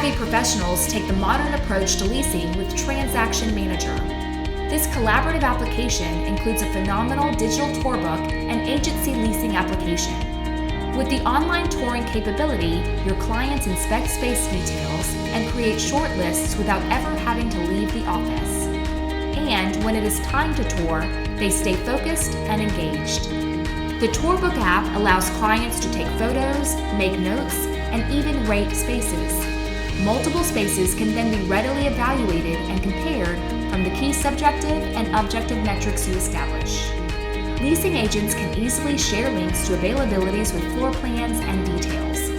Tech-savvy professionals take the modern approach to leasing with Transaction Manager. This collaborative application includes a phenomenal digital tour book and agency leasing application. With the online touring capability, your clients inspect space details and create short lists without ever having to leave the office. And when it is time to tour, they stay focused and engaged. The Tourbook app allows clients to take photos, make notes, and even rate spaces. Multiple spaces can then be readily evaluated and compared from the key subjective and objective metrics you establish. Leasing agents can easily share links to availabilities with floor plans and details.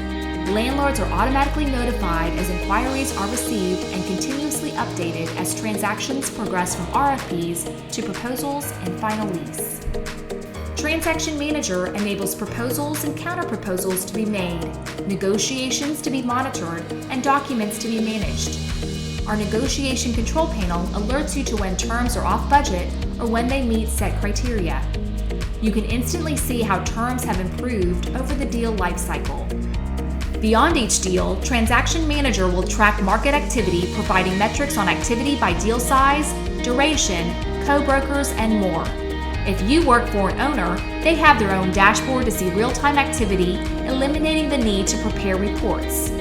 Landlords are automatically notified as inquiries are received and continuously updated as transactions progress from RFPs to proposals and final lease. Transaction Manager enables proposals and counterproposals to be made, negotiations to be monitored, and documents to be managed. Our negotiation control panel alerts you to when terms are off budget or when they meet set criteria. You can instantly see how terms have improved over the deal lifecycle. Beyond each deal, Transaction Manager will track market activity, providing metrics on activity by deal size, duration, co-brokers, and more. If you work for an owner, they have their own dashboard to see real-time activity, eliminating the need to prepare reports.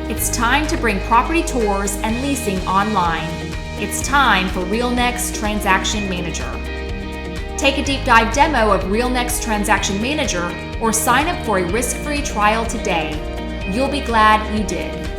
It's time to bring property tours and leasing online. It's time for RealNex Transaction Manager. Take a deep dive demo of RealNex Transaction Manager or sign up for a risk-free trial today. You'll be glad you did.